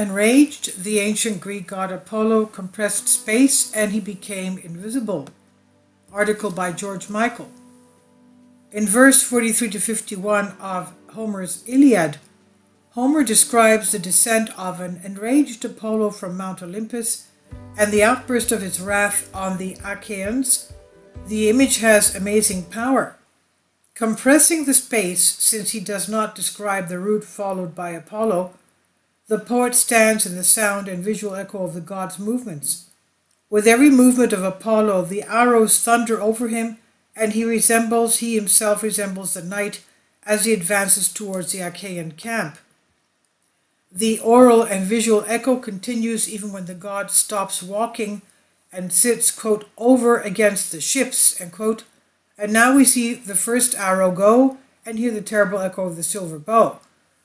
Enraged, the ancient Greek god Apollo compressed space and he became invisible. Article by George Michael. In verse 43 to 51 of Homer's Iliad, Homer describes the descent of an enraged Apollo from Mount Olympus and the outburst of his wrath on the Achaeans. The image has amazing power. Compressing the space, since he does not describe the route followed by Apollo, the poet stands in the sound and visual echo of the god's movements. With every movement of Apollo, the arrows thunder over him, and he himself resembles the knight as he advances towards the Achaean camp. The oral and visual echo continues even when the god stops walking and sits, quote, over against the ships, end quote. And now we see the first arrow go and hear the terrible echo of the silver bow.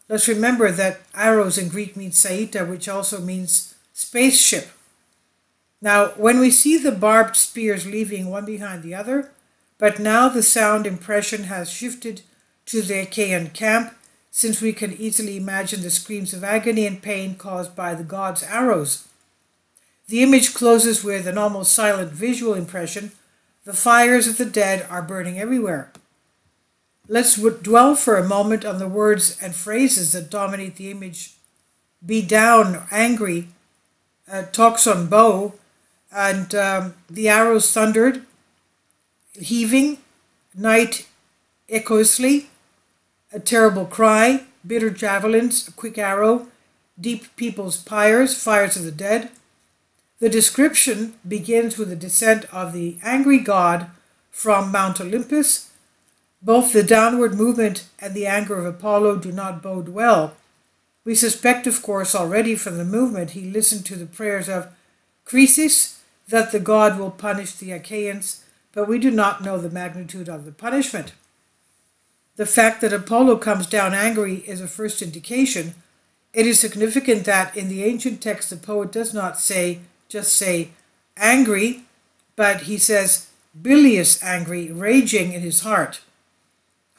Let's remember that arrows in Greek means saita, which also means spaceship. Now, when we see the barbed spears leaving one behind the other, but now the sound impression has shifted to the Achaean camp, since we can easily imagine the screams of agony and pain caused by the god's arrows. The image closes with an almost silent visual impression. The fires of the dead are burning everywhere. Let's dwell for a moment on the words and phrases that dominate the image. Be down, angry, toxon bow, and the arrows thundered, heaving, night echoiously, a terrible cry, bitter javelins, a quick arrow, deep people's pyres, fires of the dead. The description begins with the descent of the angry god from Mount Olympus. Both the downward movement and the anger of Apollo do not bode well. We suspect, of course, already from the movement he listened to the prayers of Croesus that the god will punish the Achaeans, but we do not know the magnitude of the punishment. The fact that Apollo comes down angry is a first indication. It is significant that in the ancient text the poet does not just say angry, but he says bilious angry, raging in his heart.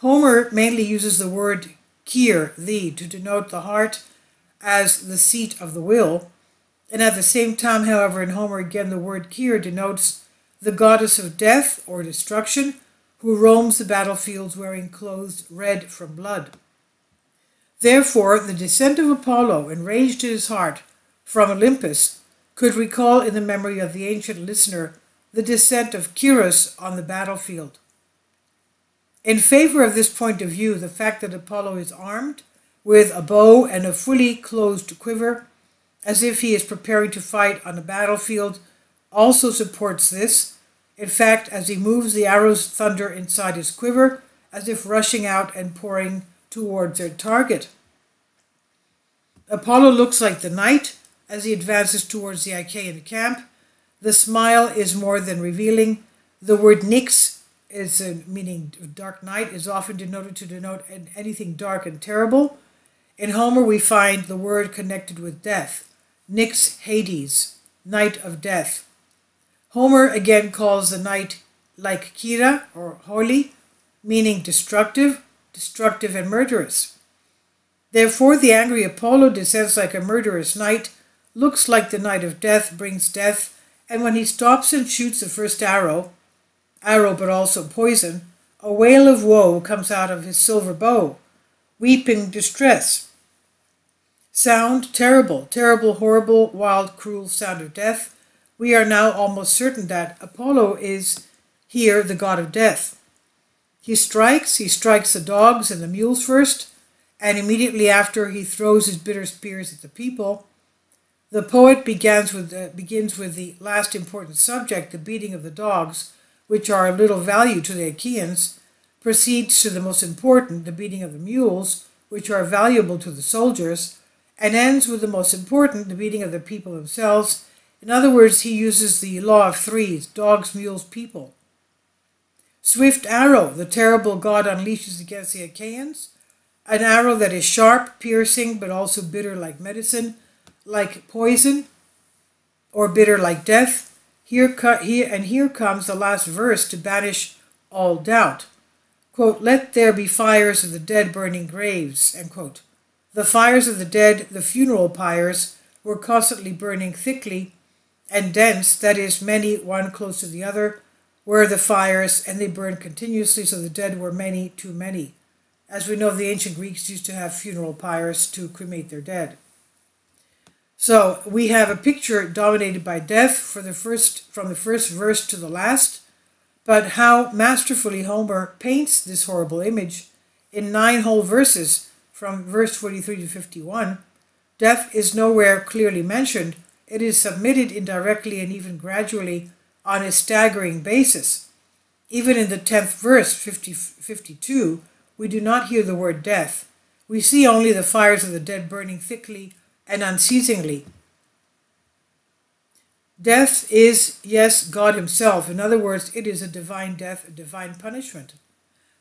Homer mainly uses the word kyr, to denote the heart as the seat of the will, and at the same time, however, in Homer again the word kyr denotes the goddess of death or destruction, who roams the battlefields wearing clothes red from blood. Therefore, the descent of Apollo, enraged in his heart, from Olympus, could recall in the memory of the ancient listener the descent of Kyros on the battlefield. In favor of this point of view, the fact that Apollo is armed with a bow and a fully closed quiver, as if he is preparing to fight on a battlefield, also supports this. In fact, as he moves, the arrows thunder inside his quiver, as if rushing out and pouring towards their target. Apollo looks like the knight as he advances towards the Achaean camp. The smile is more than revealing. The word nix, meaning dark night, is often denoted to denote anything dark and terrible. In Homer, we find the word connected with death. Nix Hades, night of death. Homer again calls the night like Kira, or holy, meaning destructive and murderous. Therefore, the angry Apollo descends like a murderous night, looks like the night of death, brings death, and when he stops and shoots the first arrow but also poison, a wail of woe comes out of his silver bow, weeping distress. Sound, terrible, horrible, wild, cruel sound of death. We are now almost certain that Apollo is here the god of death. He strikes the dogs and the mules first, and immediately after he throws his bitter spears at the people. The poet begins with the last important subject, the beating of the dogs, which are of little value to the Achaeans, proceeds to the most important, the beating of the mules, which are valuable to the soldiers, and ends with the most important, the beating of the people themselves. In other words, he uses the law of threes: dogs, mules, people. Swift arrow, the terrible god unleashes against the Achaeans, an arrow that is sharp, piercing, but also bitter like medicine, like poison, or bitter like death. Here comes the last verse to banish all doubt. Quote, let there be fires of the dead burning graves, end quote. The fires of the dead, the funeral pyres, were constantly burning thickly and dense, that is, many one close to the other, were the fires, and they burned continuously, so the dead were many, too many. As we know, the ancient Greeks used to have funeral pyres to cremate their dead. So we have a picture dominated by death from the first verse to the last, but how masterfully Homer paints this horrible image in 9 whole verses from verse 43 to 51. Death is nowhere clearly mentioned. It is submitted indirectly and even gradually on a staggering basis. Even in the 10th verse, 52, we do not hear the word death. We see only the fires of the dead burning thickly and unceasingly. Death is, yes, God himself. In other words, it is a divine death, a divine punishment.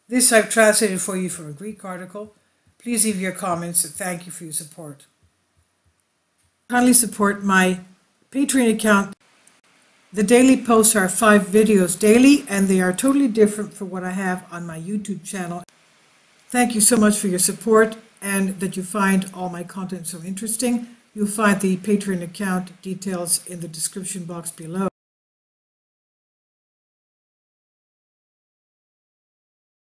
This I've translated for you from a Greek article. Please leave your comments, and thank you for your support. Kindly support my Patreon account. The daily posts are 5 videos daily, and they are totally different from what I have on my YouTube channel. Thank you so much for your support and that you find all my content so interesting. You'll find the Patreon account details in the description box below.